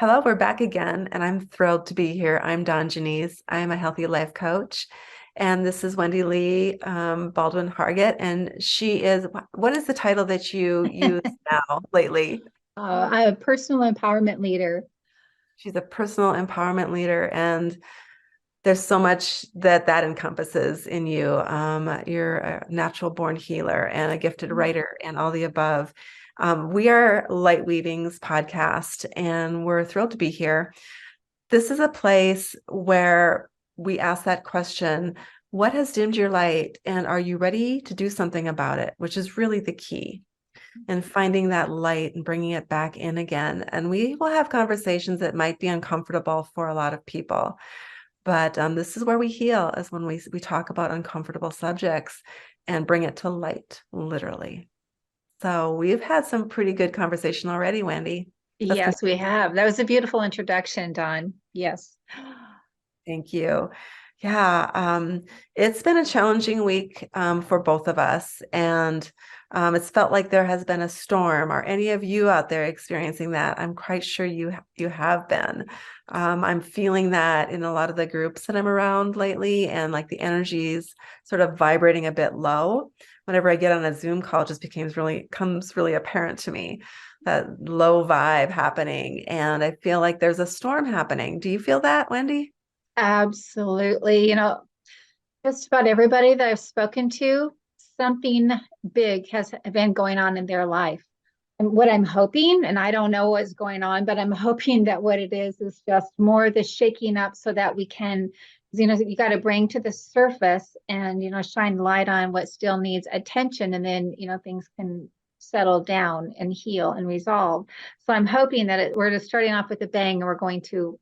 Hello, we're back again, and I'm thrilled to be here. I'm Jenyce. I'm a healthy life coach, and this is Wendy Lee, Baldwin Hargett, and she is, what is the title that you use now lately? I'm a personal empowerment leader. She's a personal empowerment leader, and there's so much that encompasses in you. You're a natural born healer and a gifted writer and all the above. We are Lightweavings podcast, and we're thrilled to be here. This is a place where we ask that question, what has dimmed your light, and are you ready to do something about it? Which is really the key. And finding that light and bringing it back in again. And we will have conversations that might be uncomfortable for a lot of people. But this is where we heal, is when we talk about uncomfortable subjects and bring it to light, literally. So we've had some pretty good conversation already, Wendy. Yes, we have. That was a beautiful introduction, Dawn. Yes. Thank you. Yeah, it's been a challenging week for both of us, and it's felt like there has been a storm. Are any of you out there experiencing that? I'm quite sure you have been. I'm feeling that in a lot of the groups that I'm around lately, and like the energy's sort of vibrating a bit low. Whenever I get on a Zoom call, it just comes really apparent to me, that low vibe happening, and I feel like there's a storm happening. Do you feel that, Wendy? Absolutely. Just about everybody that I've spoken to, something big has been going on in their life. And what I'm hoping, and I don't know what's going on, but I'm hoping that what it is just more the shaking up so that we can, you got to bring to the surface and, shine light on what still needs attention. And then, things can settle down and heal and resolve. So I'm hoping that we're just starting off with a bang and we're going to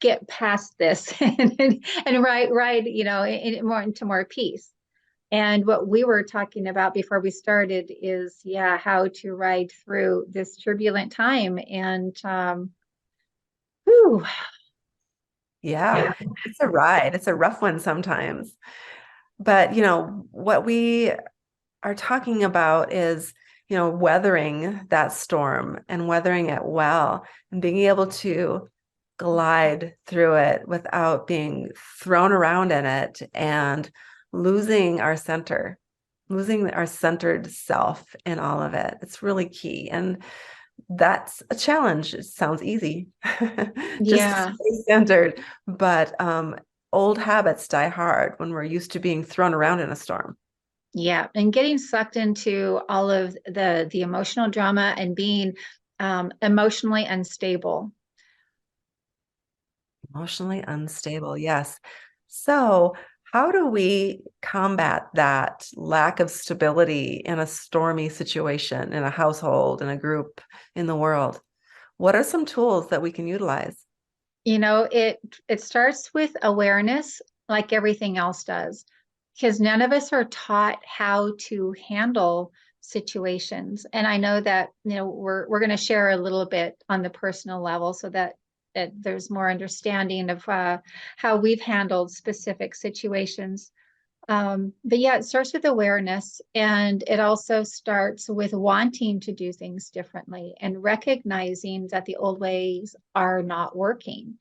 get past this and right, more into more peace. And what we were talking about before we started is, yeah, how to ride through this turbulent time. And whew, Yeah, it's a ride. It's a rough one sometimes. But, what we are talking about is, weathering that storm and weathering it well and being able to glide through it without being thrown around in it and losing our center, losing our centered self in all of it. It's really key. And that's a challenge. It sounds easy, just to yeah, stay centered, but old habits die hard when we're used to being thrown around in a storm. yeah. And getting sucked into all of the emotional drama and being emotionally unstable. Emotionally unstable, yes. So, how do we combat that lack of stability in a stormy situation, in a household, in a group, in the world? What are some tools that we can utilize? It starts with awareness, like everything else does, because none of us are taught how to handle situations. And I know that, we're going to share a little bit on the personal level so that there's more understanding of how we've handled specific situations. But yeah, it starts with awareness, and it also starts with wanting to do things differently and recognizing that the old ways are not working.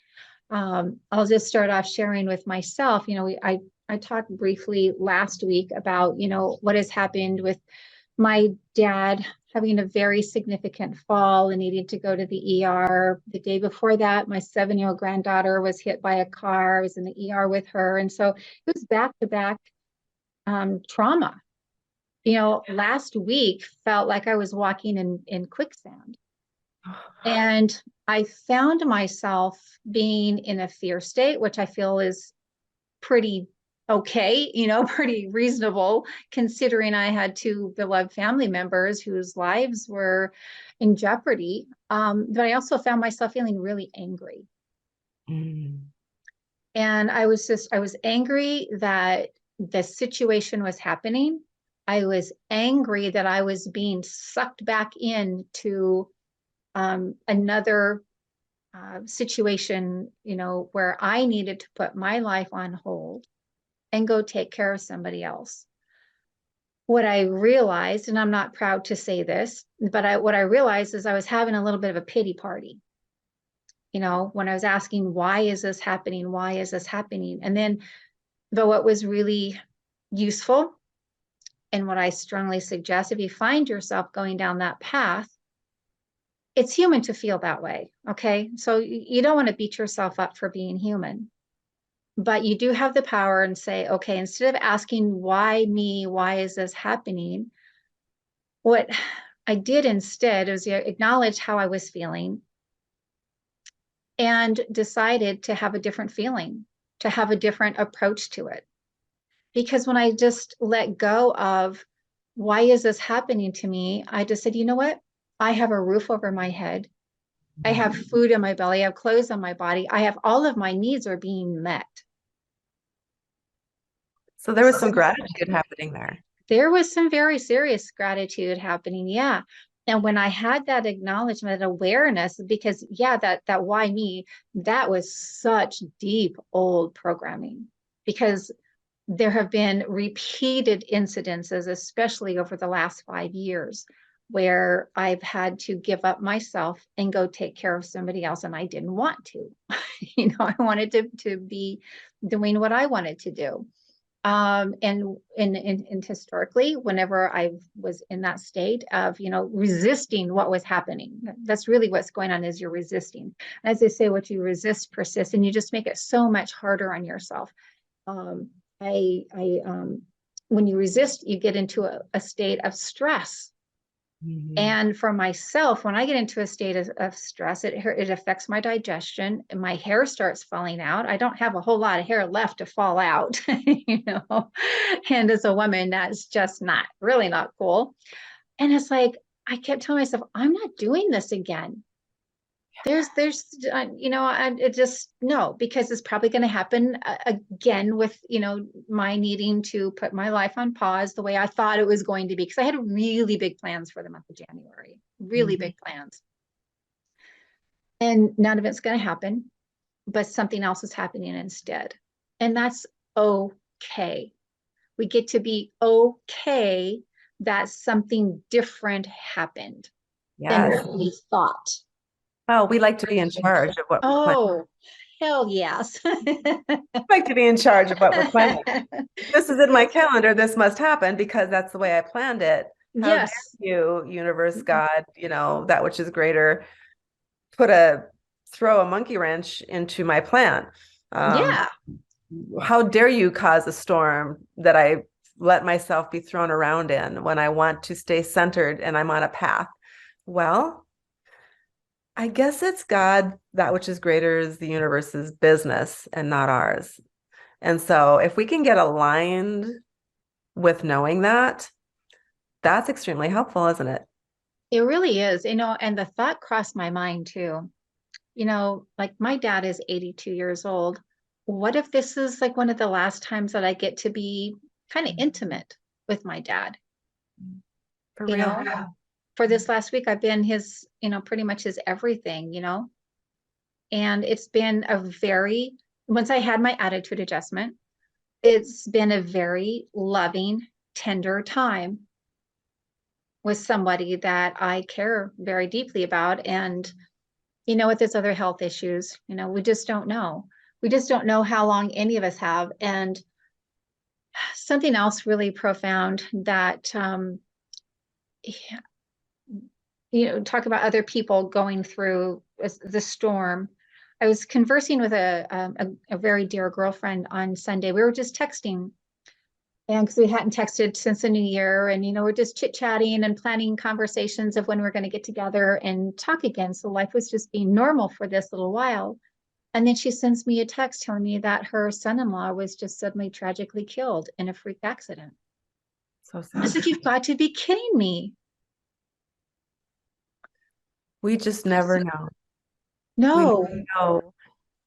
I'll just start off sharing with myself. I talked briefly last week about, what has happened with my dad having a very significant fall and needing to go to the ER. The day before that, my 7-year-old granddaughter was hit by a car. I was in the ER with her. And so it was back to back trauma. Last week felt like I was walking in quicksand. And I found myself being in a fear state, which I feel is pretty okay, pretty reasonable, considering I had two beloved family members whose lives were in jeopardy. But I also found myself feeling really angry. Mm. And I was angry that the situation was happening. I was angry that I was being sucked back into another situation, where I needed to put my life on hold and go take care of somebody else. What I realized, and I'm not proud to say this, but what I realized is I was having a little bit of a pity party. when I was asking, why is this happening? Why is this happening? And then, but what was really useful, and what I strongly suggest, if you find yourself going down that path, it's human to feel that way. Okay. So you don't want to beat yourself up for being human, but you do have the power and say, okay, instead of asking, why me? Why is this happening? What I did instead was acknowledge how I was feeling and decided to have a different feeling, to have a different approach to it. Because when I just let go of, why is this happening to me? I just said, you know what? I have a roof over my head. I have food in my belly. I have clothes on my body. I have all of my needs are being met. So there was some gratitude happening there. There was some very serious gratitude happening. Yeah. And when I had that acknowledgement, awareness, because that why me, that was such deep old programming, because there have been repeated incidences, especially over the last 5 years, where I've had to give up myself and go take care of somebody else. And I didn't want to, I wanted to be doing what I wanted to do. And historically, whenever I was in that state of, resisting what was happening, that's really what's going on, is you're resisting. As they say, what you resist persists, and you just make it so much harder on yourself. When you resist, you get into a state of stress. And for myself, when I get into a state of stress, it affects my digestion, and my hair starts falling out. I don't have a whole lot of hair left to fall out, and as a woman, that's just really not cool. And it's like, I kept telling myself, I'm not doing this again. There's it just, no, because it's probably going to happen again with, my needing to put my life on pause the way I thought it was going to be. Because I had really big plans for the month of January, really big plans. And none of it's going to happen, but something else is happening instead. And that's okay. We get to be okay that something different happened than what we thought. Well, we like to be in charge of what we're planning. Oh, hell yes. We like to be in charge of what we're planning. This is in my calendar. This must happen because that's the way I planned it. How Yes. dare you, universe, God, that which is greater, throw a monkey wrench into my plan. Yeah. How dare you cause a storm that I let myself be thrown around in when I want to stay centered and I'm on a path? Well, I guess it's God, that which is greater is the universe's business and not ours. And so if we can get aligned with knowing that, that's extremely helpful, isn't it? It really is, and the thought crossed my mind too. Like my dad is 82 years old. What if this is like one of the last times that I get to be kind of intimate with my dad? For real. For this last week, I've been his, pretty much his everything, and it's been once I had my attitude adjustment, it's been a very loving, tender time with somebody that I care very deeply about. And, with his other health issues, we just don't know. We just don't know how long any of us have. And something else really profound that, talk about other people going through the storm. I was conversing with a very dear girlfriend on Sunday. We were just texting, and because we hadn't texted since the new year, and we're just chit-chatting and planning conversations of when we're going to get together and talk again. So life was just being normal for this little while. And then she sends me a text telling me that her son-in-law was just suddenly tragically killed in a freak accident. So I sad. said, you've got to be kidding me. We just never know. No. We never know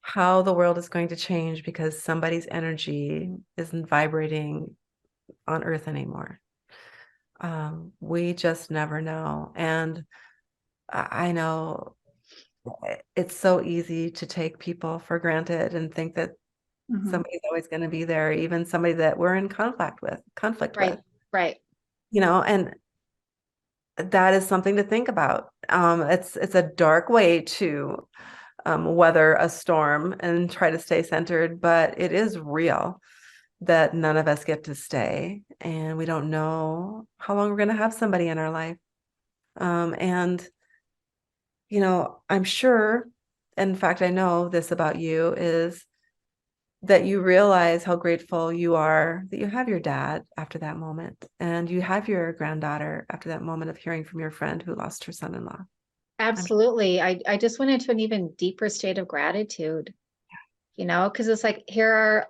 how the world is going to change because somebody's energy isn't vibrating on Earth anymore. We just never know. And I know it's so easy to take people for granted and think that somebody's always going to be there, even somebody that we're in conflict with. Right. And that is something to think about. It's a dark way to weather a storm and try to stay centered, but it is real that none of us get to stay, and we don't know how long we're going to have somebody in our life. And, I'm sure, in fact, I know this about you, is that you realize how grateful you are that you have your dad after that moment, and you have your granddaughter after that moment of hearing from your friend who lost her son-in-law. Absolutely. I just went into an even deeper state of gratitude, because it's like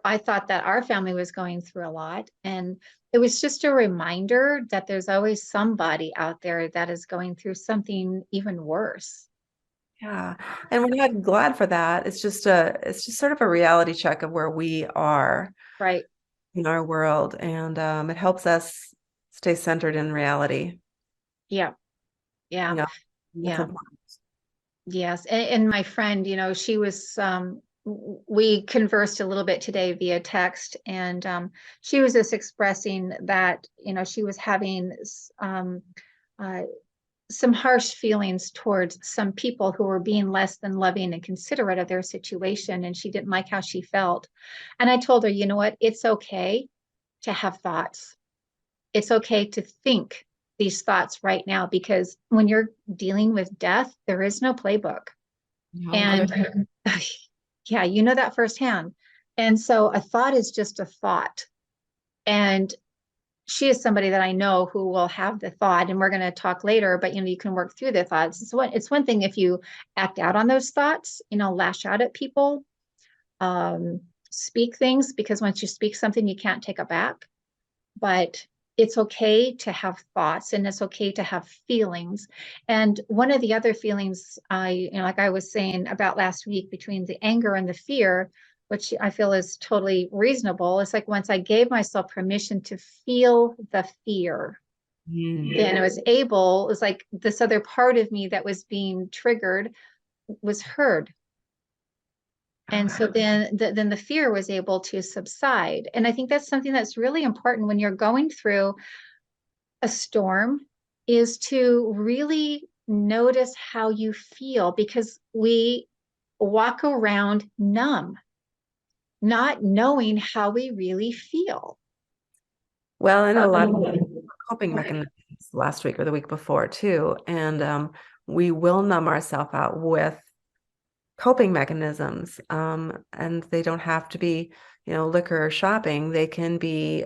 I thought that our family was going through a lot. And it was just a reminder that there's always somebody out there that is going through something even worse. Yeah. And we're not glad for that. It's just sort of a reality check of where we are Right. in our world. And it helps us stay centered in reality. Yeah. You Yeah. know, that's Yeah. important. Yes. And my friend, she was, we conversed a little bit today via text, and she was just expressing that, she was having uh, some harsh feelings towards some people who were being less than loving and considerate of their situation. And she didn't like how she felt. And I told her, you know what? It's okay to have thoughts. It's okay to think these thoughts right now, because when you're dealing with death, there is no playbook. And yeah, you know that firsthand. And so a thought is just a thought. And she is somebody that I know who will have the thought, and we're going to talk later, but you can work through the thoughts. It's one thing if you act out on those thoughts, lash out at people, speak things, because once you speak something, you can't take it back. But it's okay to have thoughts, and it's okay to have feelings. And one of the other feelings like I was saying about last week, between the anger and the fear, which I feel is totally reasonable, it's like once I gave myself permission to feel the fear, and it was like this other part of me that was being triggered was heard. And so then the fear was able to subside. And I think that's something that's really important when you're going through a storm, is to really notice how you feel, because we walk around numb, not knowing how we really feel. Well, I know a lot of coping mechanisms last week or the week before too. And we will numb ourselves out with coping mechanisms. And they don't have to be, liquor or shopping. They can be,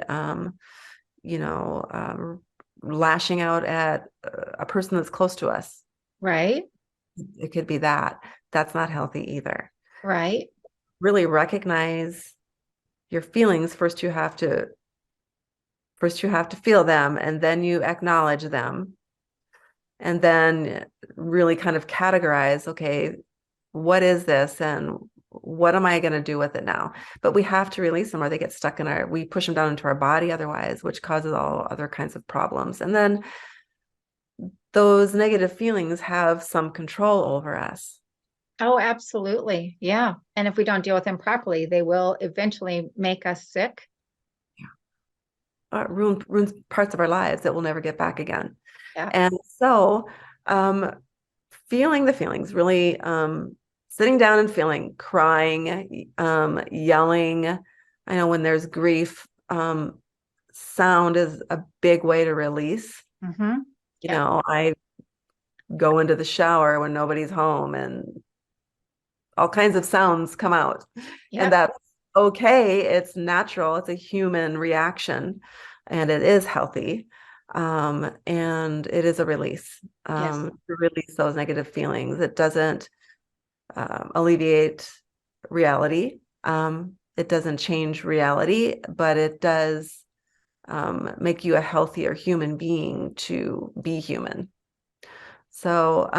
lashing out at a person that's close to us. Right. It could be that. That's not healthy either. Right. Really recognize your feelings. First you have to feel them, and then you acknowledge them. And then really kind of categorize, okay, what is this? And what am I going to do with it now? But we have to release them, or they get stuck we push them down into our body otherwise, which causes all other kinds of problems. And then those negative feelings have some control over us. Oh, absolutely. Yeah. And if we don't deal with them properly, they will eventually make us sick. Ruins parts of our lives that we'll never get back again. Yeah. And so feeling the feelings, really sitting down and feeling, crying, yelling. I know when there's grief, sound is a big way to release. Mm-hmm. I go into the shower when nobody's home, and all kinds of sounds come out. Yep. And that's okay. It's natural. It's a human reaction, and it is healthy. And it is a release, Yes. to release those negative feelings. It doesn't alleviate reality. It doesn't change reality, but it does make you a healthier human being to be human. So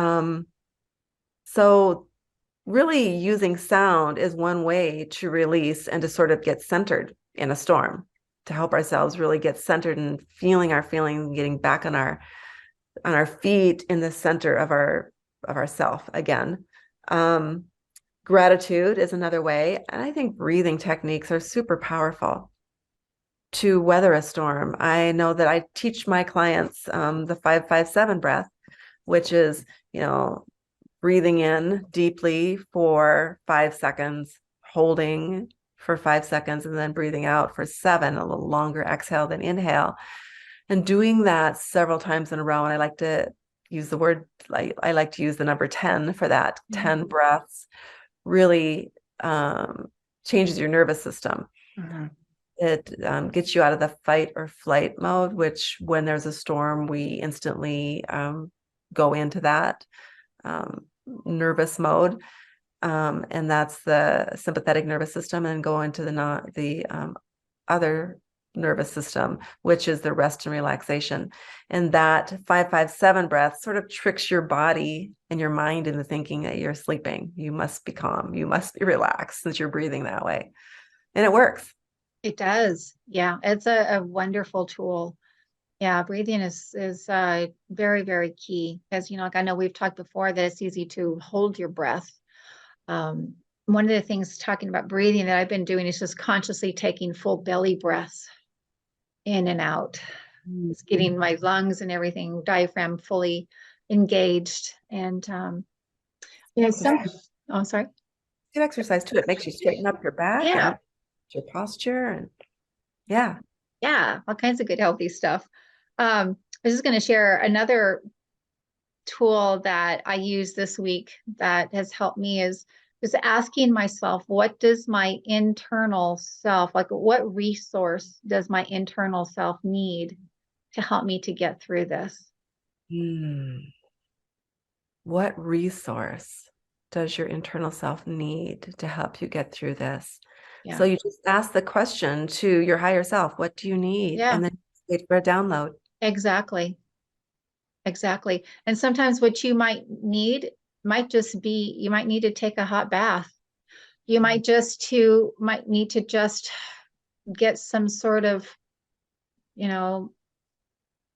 really using sound is one way to release and to sort of get centered in a storm, to help ourselves really get centered and feeling our feelings, getting back on our feet in the center of ourself again. Gratitude is another way. And I think breathing techniques are super powerful to weather a storm. I know that I teach my clients the 5-5-7 breath, which is, breathing in deeply for 5 seconds, holding for 5 seconds, and then breathing out for 7, a little longer exhale than inhale. And doing that several times in a row. And I like to use the word, I like to use the number 10 for that. 10 breaths really changes your nervous system. It gets you out of the fight or flight mode, which when there's a storm, we instantly go into that nervous mode. And that's the sympathetic nervous system, and go into the other nervous system, which is the rest and relaxation. And that 5-5-7 breath sort of tricks your body and your mind into thinking that you're sleeping. You must be calm. You must be relaxed since you're breathing that way. And it works. It does. Yeah, it's a wonderful tool. Yeah, breathing is very, very key. As you know, like I know we've talked before that it's easy to hold your breath. One of the things talking about breathing that I've been doing is just consciously taking full belly breaths in and out. It's getting my lungs and everything, diaphragm fully engaged. And oh, sorry. Good exercise too. It makes you straighten up your back and your posture, and yeah, all kinds of good healthy stuff. I was just going to share another tool that I use this week that has helped me is just asking myself, what does my internal self, like what resource does my internal self need to help me to get through this? What resource does your internal self need to help you get through this? So you just ask the question to your higher self, what do you need? And then wait for a download. Exactly. And sometimes what you might need might just be, you might need to take a hot bath. You might need to just get some sort of,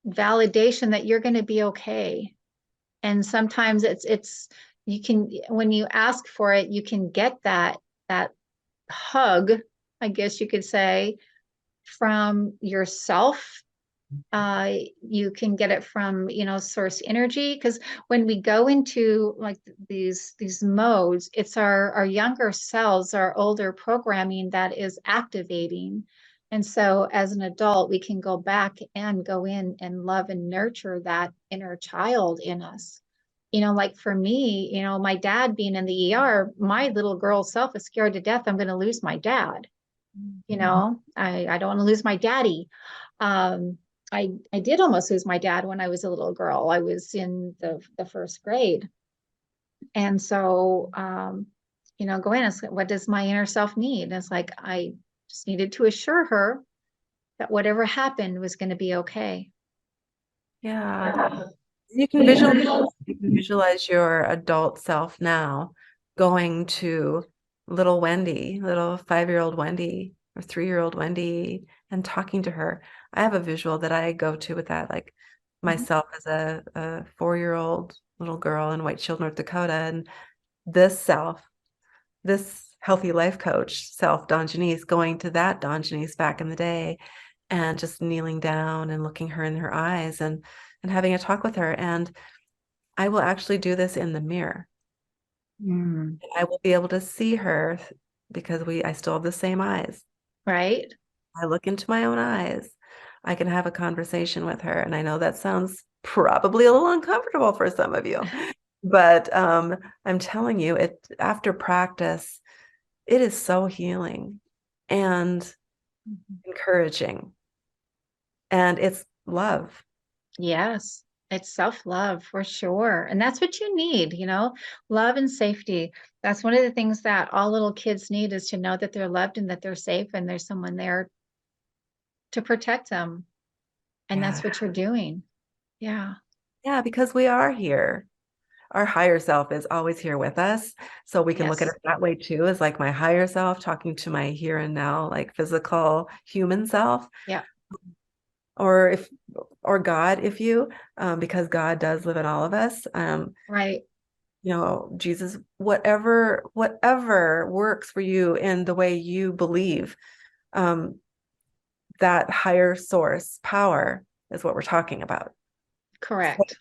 validation that you're going to be okay. And sometimes you can, when you ask for it, you can get that hug, I guess you could say, from yourself. You can get it from, source energy, because when we go into like these modes, it's our younger selves, our older programming that is activating. And so as an adult, we can go back and go in and love and nurture that inner child in us. Like for me, my dad being in the ER, my little girl self is scared to death I'm going to lose my dad. I don't want to lose my daddy. I did almost lose my dad when I was a little girl. I was in the first grade. And so, go in and say, what does my inner self need? And it's like, I just needed to assure her that whatever happened was going to be okay. Yeah. You can visualize your adult self now going to little Wendy, little 5-year-old Wendy or 3-year-old Wendy, and talking to her. I have a visual that I go to with that, like myself as a 4-year-old little girl in White Shield, North Dakota, and this self, this healthy life coach self, Dawn Jenyce, going to that Dawn Jenyce back in the day, and just kneeling down and looking her in her eyes and having a talk with her. And I will actually do this in the mirror. I will be able to see her because I still have the same eyes. Right. I look into my own eyes. I can have a conversation with her. And I know that sounds probably a little uncomfortable for some of you, but I'm telling you, after practice, it is so healing and encouraging. And it's love. Yes. It's self-love for sure. And that's what you need, love and safety. That's one of the things that all little kids need, is to know that they're loved and that they're safe and there's someone there to protect them. And that's what you're doing. Yeah. Yeah, because we are here. Our higher self is always here with us. So we can look at it that way too, as like my higher self talking to my here and now, like physical human self. Yeah. Or God, because God does live in all of us. Right. Jesus, whatever works for you in the way you believe, that higher source power is what we're talking about. Correct. So,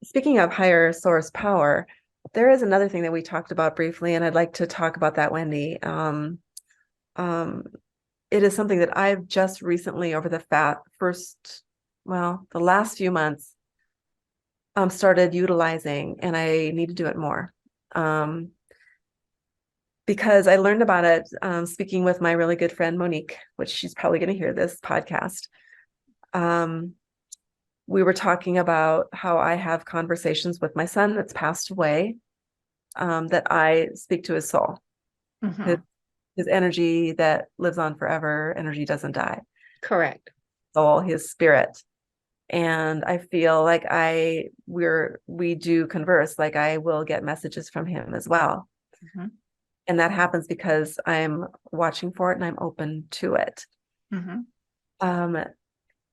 speaking of higher source power, there is another thing that we talked about briefly, and I'd like to talk about that, Wendy. Um, it is something that I've just recently, over the the last few months, started utilizing, and I need to do it more. Because I learned about it speaking with my really good friend Monique, which she's probably going to hear this podcast. We were talking about how I have conversations with my son that's passed away, that I speak to his soul, his, Mhm. his energy that lives on forever. Energy doesn't die. Correct. Soul, his spirit. And I feel like we do converse, like I will get messages from him as well. Mhm. And that happens because I'm watching for it and I'm open to it. Mhm. Um,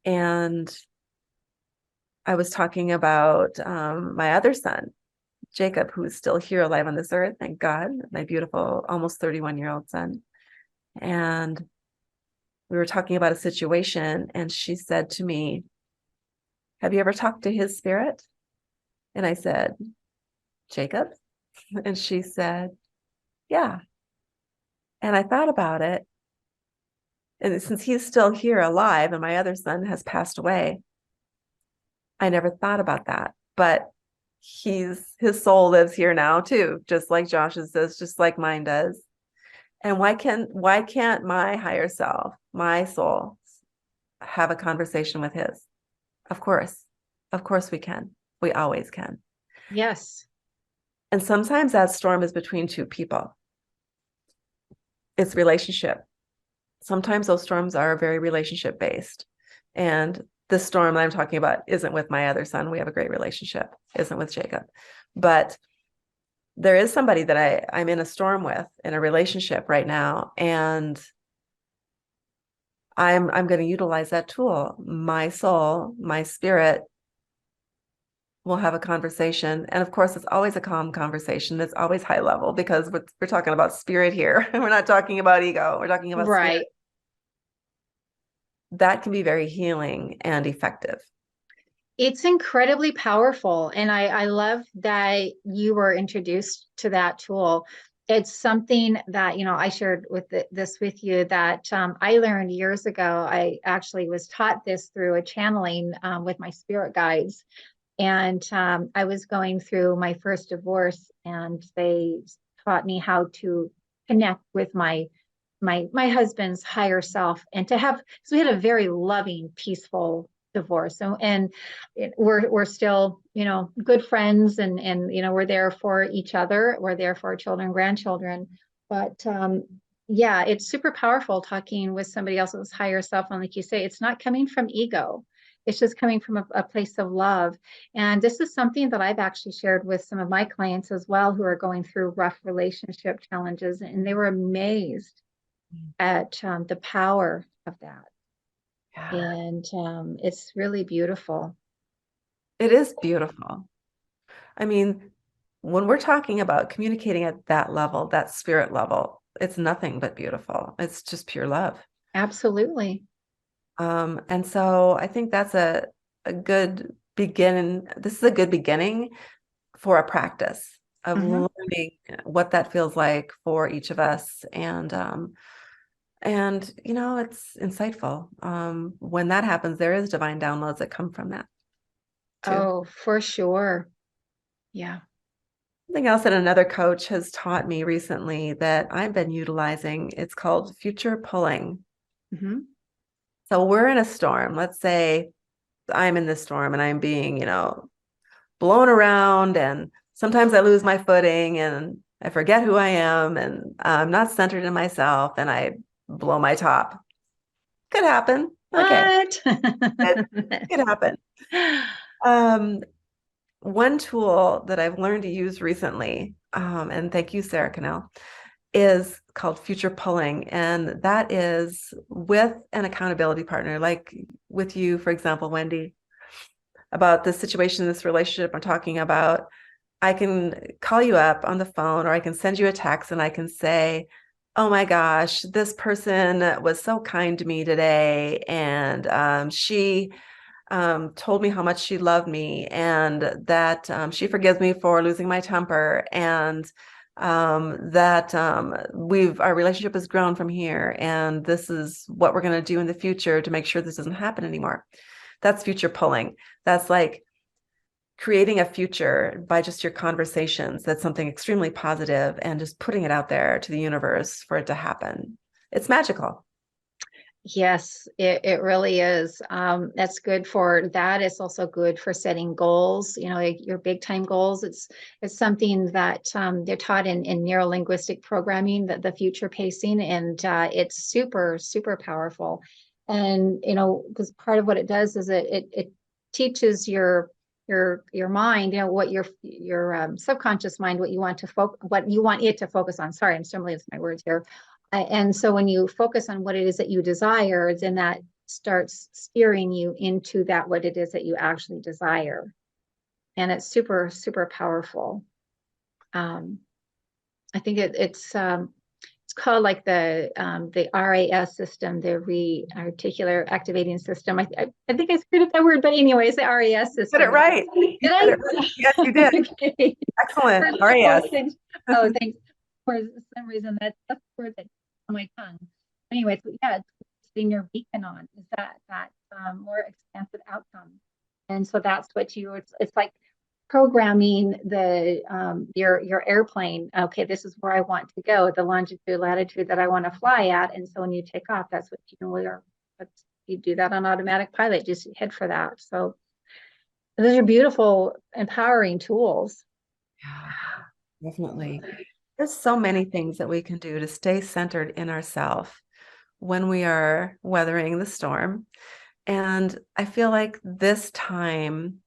and I was talking about my other son, Jacob, who is still here alive on this earth, thank God, my beautiful, almost 31-year-old son. And we were talking about a situation, and she said to me, "Have you ever talked to his spirit?" And I said, "Jacob?" And she said, "Yeah." And I thought about it. And since he's still here alive and my other son has passed away, I never thought about that. But his soul lives here now too, just like Josh's does, just like mine does. And why can't my higher self, my soul, have a conversation with his? Of course. Of course we can. We always can. Yes. And sometimes that storm is between two people. It's relationship. Sometimes those storms are very relationship based. And the storm that I'm talking about isn't with my other son. We have a great relationship, isn't with Jacob. But there is somebody that I'm in a storm with in a relationship right now. And I'm going to utilize that tool. My soul, my spirit will have a conversation. And of course, it's always a calm conversation. It's always high level because we're talking about spirit here. We're not talking about ego. We're talking about spirit. Right. That can be very healing and effective. It's incredibly powerful. And I love that you were introduced to that tool. It's something that, I shared this with you that I learned years ago. I actually was taught this through a channeling with my spirit guides. And I was going through my first divorce, and they taught me how to connect with my husband's higher self, and to have, because we had a very loving, peaceful divorce. So, and we're still, good friends, and we're there for each other. We're there for our children, grandchildren. But yeah, it's super powerful talking with somebody else's higher self. And like you say, it's not coming from ego. It's just coming from a place of love. And this is something that I've actually shared with some of my clients as well, who are going through rough relationship challenges. And they were amazed at the power of that. Yeah. And it's really beautiful. It is beautiful. I mean, when we're talking about communicating at that level, that spirit level, it's nothing but beautiful. It's just pure love. Absolutely. And so I think that's a good beginning. This is a good beginning for a practice of Mhm. learning what that feels like for each of us. And it's insightful. When that happens, there is divine downloads that come from that too. Oh, for sure. Yeah. Something else that another coach has taught me recently that I've been utilizing, it's called future pulling. Mhm. So we're in a storm. Let's say I'm in this storm and I'm being, blown around, and sometimes I lose my footing and I forget who I am, and I'm not centered in myself, and I blow my top. Could happen. Okay. What? It could happen. Um, One tool that I've learned to use recently, and thank you, Sarah Cannell, is called future pulling. And that is with an accountability partner, like with you, for example, Wendy, about this situation, this relationship I'm talking about. I can call you up on the phone, or I can send you a text and I can say, "Oh my gosh, this person was so kind to me today. And she told me how much she loved me and that she forgives me for losing my temper, and that our relationship has grown from here, and this is what we're going to do in the future to make sure this doesn't happen anymore. That's future pulling. That's like creating a future by just your conversations. That's something extremely positive, and just putting it out there to the universe for it to happen. It's magical. Yes, it really is. That's good for that. It's also good for setting goals, like your big time goals. It's something that they're taught in neuro-linguistic programming, that the future pacing, and it's super, super powerful. And because part of what it does is it teaches your mind, what your subconscious mind, what you want it to focus on. Sorry, I'm stumbling with my words here. And so when you focus on what it is that you desire, then that starts steering you into what it is that you actually desire. And it's super, super powerful. I think it's called like the RAS system, the rearticular activating system. I think I screwed up that word, but anyways, the RAS system. Got it right. Did I? Yes, you did. Okay. Excellent. RAS. Oh, thanks. For some reason, that's the word that's on my tongue. Anyways, yeah, it's putting your beacon on is that more expansive outcome. And so that's what it's like programming your airplane. Okay, this is where I want to go, the longitude, latitude that I want to fly at. And so when you take off, that's what you do that on automatic pilot, just head for that. So those are beautiful, empowering tools. Yeah, definitely. There's so many things that we can do to stay centered in ourselves when we are weathering the storm. And I feel like this time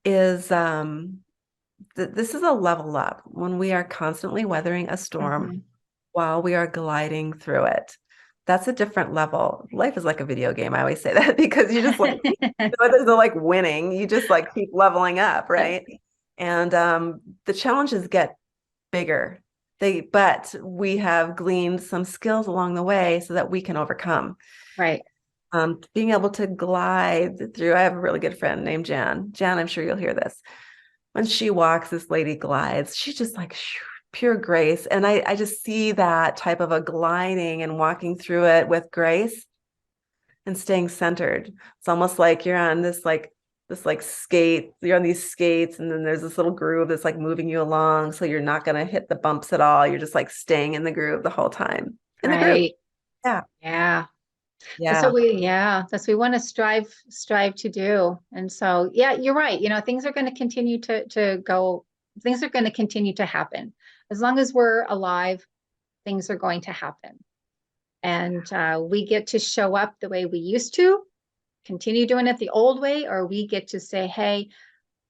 is this is a level up when we are constantly weathering a storm while we are gliding through it. That's a different level. Life is like a video game. I always say that because you just like there's no like winning. You just like keep leveling up, right? And the challenges get bigger. But we have gleaned some skills along the way so that we can overcome. Right. Being able to glide through. I have a really good friend named Jan. Jan, I'm sure you'll hear this. When she walks, this lady glides. She's just like pure grace. And I just see that type of a gliding and walking through it with grace and staying centered. It's almost like you're on this skate, you're on these skates, and then there's this little groove that's like moving you along. So you're not going to hit the bumps at all. You're just like staying in the groove the whole time. In the groove. Yeah. Yeah. Yeah. That's what we want to strive to do. And so, yeah, you're right. Things are going to continue to go, things are going to continue to happen. As long as we're alive, things are going to happen. And we get to show up the way we used to, continue doing it the old way, or we get to say, hey,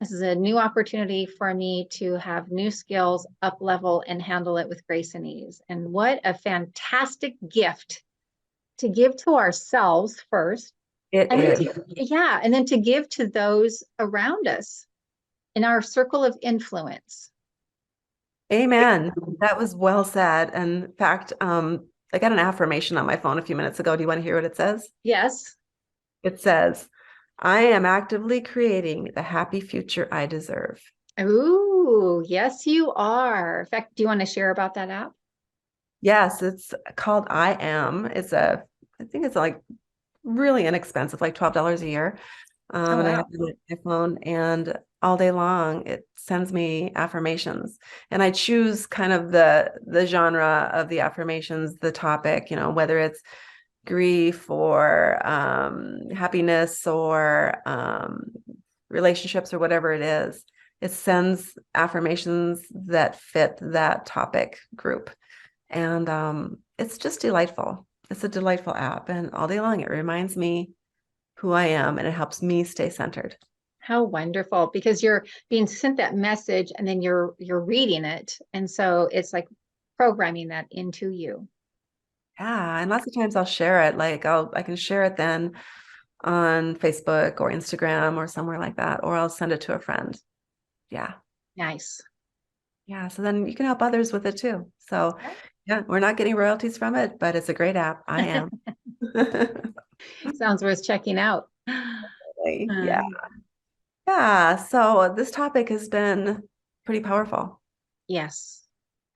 this is a new opportunity for me to have new skills, up level, and handle it with grace and ease. And what a fantastic gift to give to ourselves first. And then to give to those around us in our circle of influence. Amen. That was well said. And in fact, I got an affirmation on my phone a few minutes ago. Do you want to hear what it says? Yes. It says, I am actively creating the happy future I deserve. Ooh, yes, you are. In fact, do you want to share about that app? Yes, it's called I Am. I think it's like really inexpensive, like $12 a year. And I have it on my phone, and all day long it sends me affirmations. And I choose kind of the genre of the affirmations, the topic, whether it's grief or happiness or relationships or whatever it is. It sends affirmations that fit that topic group. And it's just delightful. It's a delightful app. And all day long, it reminds me who I am, and it helps me stay centered. How wonderful, because you're being sent that message and then you're reading it. And so it's like programming that into you. Yeah. And lots of times I'll share it. Like I can share it then on Facebook or Instagram or somewhere like that, or I'll send it to a friend. Yeah. Nice. Yeah. So then you can help others with it too. So yeah, we're not getting royalties from it, but it's a great app. I Am. Sounds worth checking out. Yeah. Yeah. So this topic has been pretty powerful. Yes,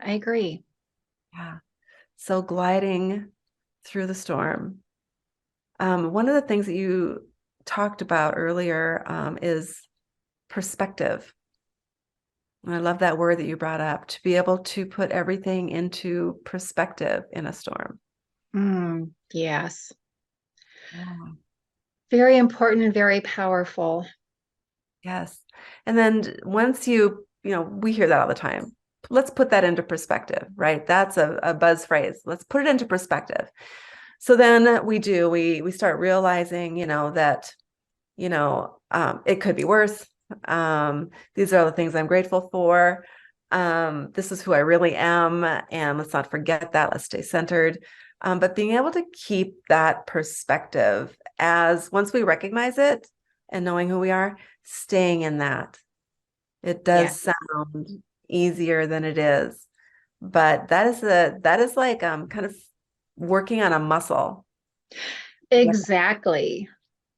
I agree. Yeah. So gliding through the storm. One of the things that you talked about earlier is perspective. And I love that word that you brought up, to be able to put everything into perspective in a storm. Yes. Yeah. Very important and very powerful. Yes. And then once we hear that all the time. Let's put that into perspective, right? That's a buzz phrase. Let's put it into perspective. So then we start realizing, that, it could be worse. These are all the things I'm grateful for. This is who I really am. And let's not forget that. Let's stay centered. But being able to keep that perspective as once we recognize it and knowing who we are, staying in that. It Yeah, does sound easier than it is, but that is like kind of working on a muscle. Yeah. exactly.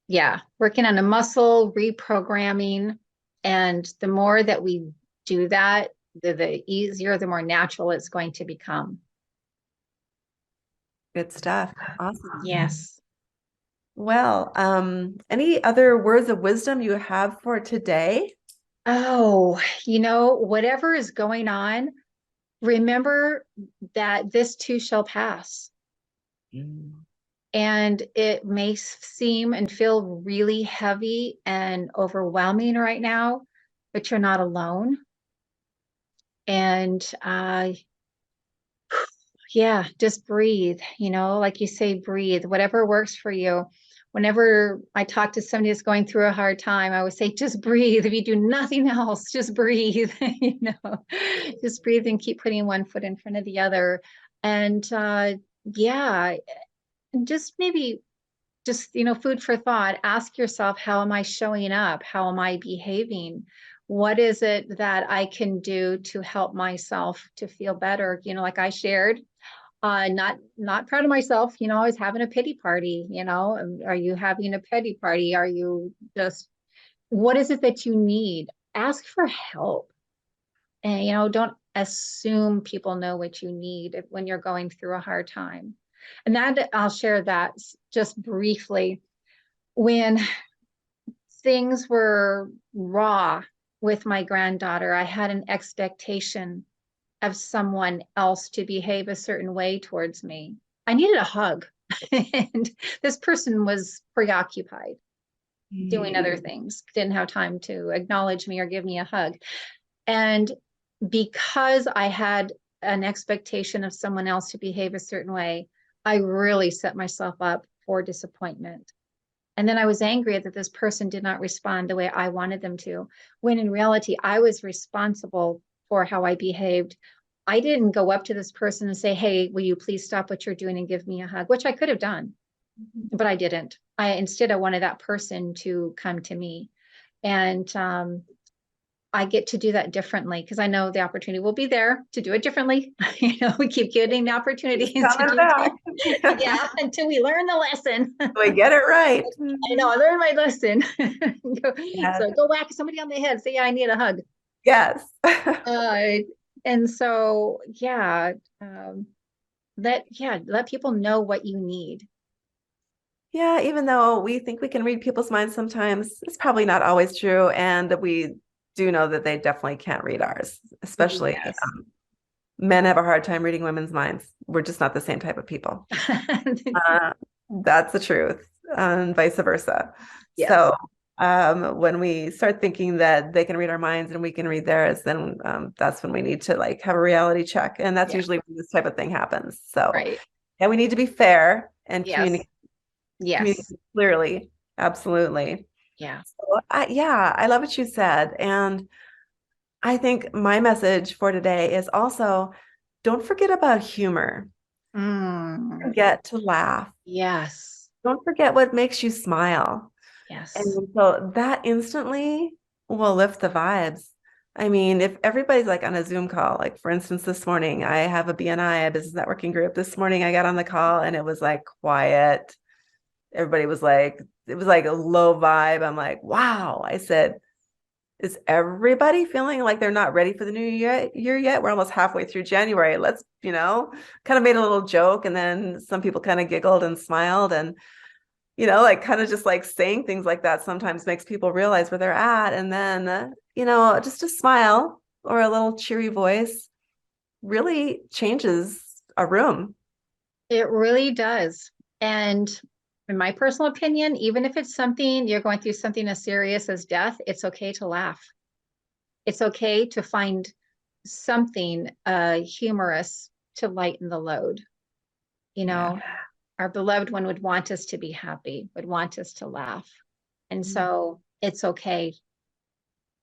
Yeah, working on a muscle, reprogramming. And the more that we do that, the easier, the more natural it's going to become. Good stuff. Awesome. Yes. Well, any other words of wisdom you have for today? Oh, whatever is going on, remember that this too shall pass. Mm. And it may seem and feel really heavy and overwhelming right now, but you're not alone. And yeah, just breathe, like you say, breathe, whatever works for you. Whenever I talk to somebody that's going through a hard time, I always say, just breathe. If you do nothing else, just breathe, just breathe and keep putting one foot in front of the other. And yeah, and just maybe food for thought. Ask yourself, how am I showing up? How am I behaving? What is it that I can do to help myself to feel better? Like I shared, not proud of myself. I was having a pity party. Are you having a pity party? Are you just, what is it that you need? Ask for help. And don't assume people know what you need when you're going through a hard time. And that, I'll share that just briefly. When things were raw with my granddaughter, I had an expectation of someone else to behave a certain way towards me. I needed a hug. And this person was preoccupied doing other things, didn't have time to acknowledge me or give me a hug. And because I had an expectation of someone else to behave a certain way, I really set myself up for disappointment. And then I was angry that this person did not respond the way I wanted them to, when in reality, I was responsible for how I behaved. I didn't go up to this person and say, hey, will you please stop what you're doing and give me a hug, which I could have done, but I didn't. Instead, I wanted that person to come to me. And I get to do that differently because I know the opportunity will be there to do it differently. We keep getting the opportunities to Coming do back. it. Yeah, until we learn the lesson. We get it right. I know, I learned my lesson. Yes. So go whack somebody on the head, say, yeah, I need a hug. Yes. Uh, and so, yeah, let people know what you need. Yeah, even though we think we can read people's minds sometimes, it's probably not always true. And that we do know that they definitely can't read ours, especially Yes. men have a hard time reading women's minds. We're just not the same type of people. Uh, that's the truth, and vice versa. Yes. So when we start thinking that they can read our minds and we can read theirs, then that's when we need to like have a reality check. And that's Yeah. usually when this type of thing happens. So Right. yeah, we need to be fair and Yes. communicate Yes. clearly. Absolutely. Yeah. So, yeah, I love what you said. And I think my message for today is also don't forget about humor. Mm. Forget to laugh. Yes. Don't forget what makes you smile. Yes. And so that instantly will lift the vibes. I mean, if everybody's like on a Zoom call, like for instance, this morning, I have a BNI, a business networking group. This morning I got on the call and it was like quiet. Everybody was like, it was like a low vibe. I'm like, wow. I said, is everybody feeling like they're not ready for the new year yet? We're almost halfway through January. Let's, kind of made a little joke. And then some people kind of giggled and smiled. And, like kind of just like saying things like that sometimes makes people realize where they're at. And then, just a smile or a little cheery voice really changes a room. It really does. And in my personal opinion, even if it's something you're going through something as serious as death, it's okay to laugh. It's okay to find something humorous to lighten the load. Yeah. Our beloved one would want us to be happy, would want us to laugh. And Mm. so it's okay.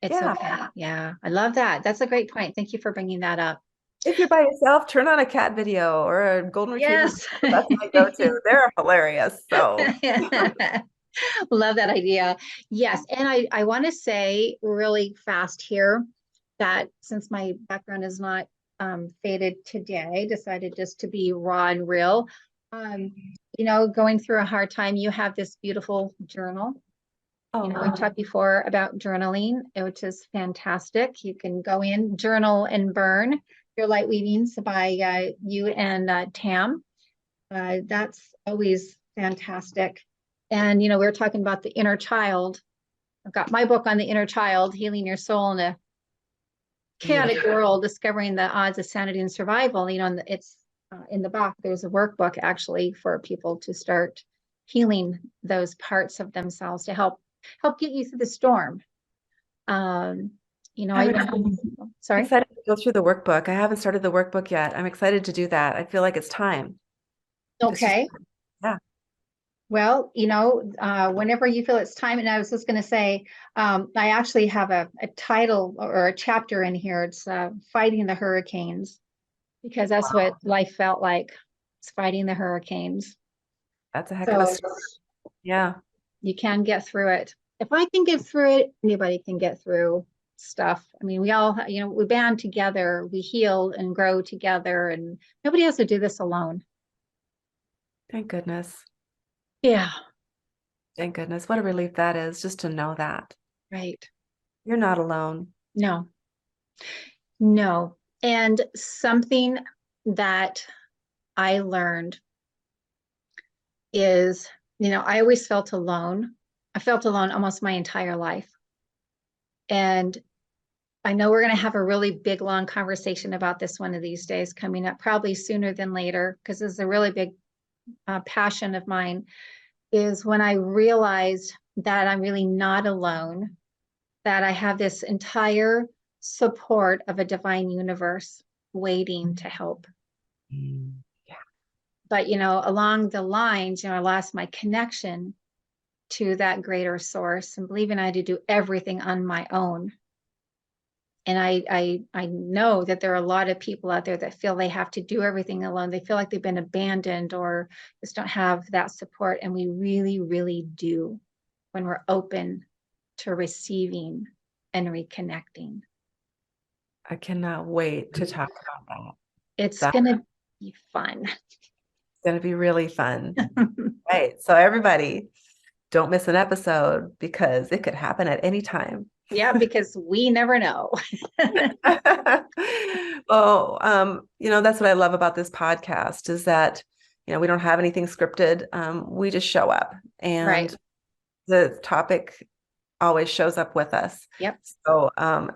It's Yeah. okay. Yeah. I love that. That's a great point. Thank you for bringing that up. If you're by yourself, turn on a cat video or a golden retriever. Yes. That's my go-to. They're hilarious. So Love that idea. Yes. And I want to say really fast here that since my background is not faded today, I decided just to be raw and real. Going through a hard time, you have this beautiful journal. We've talked before about journaling, which is fantastic. You can go in, journal and burn your Lightweavings by you and Tam. That's always fantastic. And, we were talking about the inner child. I've got my book on the inner child, Healing Your Soul in a Chaotic World, Discovering the Odds of Sanity and Survival. It's in the back, there's a workbook actually for people to start healing those parts of themselves to help get you through the storm. I'm Sorry. excited to go through the workbook. I haven't started the workbook yet. I'm excited to do that. I feel like it's time. Okay. Yeah. Well, whenever you feel it's time, and I was just going to say, I actually have a title or a chapter in here. It's Fighting the Hurricanes, because that's what life felt like. It's fighting the hurricanes. That's a heck of a story. Yeah. You can get through it. If I can get through it, anybody can get through stuff. I mean, we all, we band together, we heal and grow together, and nobody has to do this alone. Thank goodness. Yeah. Thank goodness. What a relief that is, just to know that. Right. You're not alone. No. No. And something that I learned is, I always felt alone. I felt alone almost my entire life. And I know we're going to have a really big, long conversation about this one of these days coming up, probably sooner than later, because this is a really big passion of mine, is when I realized that I'm really not alone, that I have this entire support of a divine universe waiting to help. Yeah. But, along the lines, I lost my connection to that greater source and believing I had to do everything on my own. And I know that there are a lot of people out there that feel they have to do everything alone. They feel like they've been abandoned or just don't have that support. And we really, really do when we're open to receiving and reconnecting. I cannot wait to talk about that. It's going to be fun. It's going to be really fun. Right. So everybody, don't miss an episode because it could happen at any time. Yeah, because we never know. Well, that's what I love about this podcast is that, we don't have anything scripted. We just show up and Right. the topic always shows up with us. Yep. So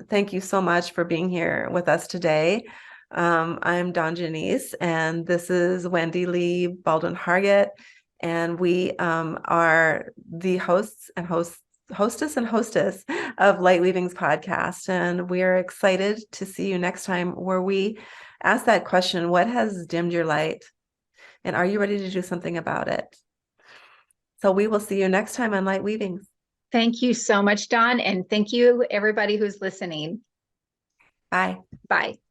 thank you so much for being here with us today. I'm Dawn Jenyce, and this is Wendy Lee Baldwin Hargett, and we are the hostess and hostess of Lightweavings podcast. And we are excited to see you next time, where we ask that question: what has dimmed your light? And are you ready to do something about it? So we will see you next time on Lightweavings. Thank you so much, Dawn. And thank you, everybody who's listening. Bye. Bye.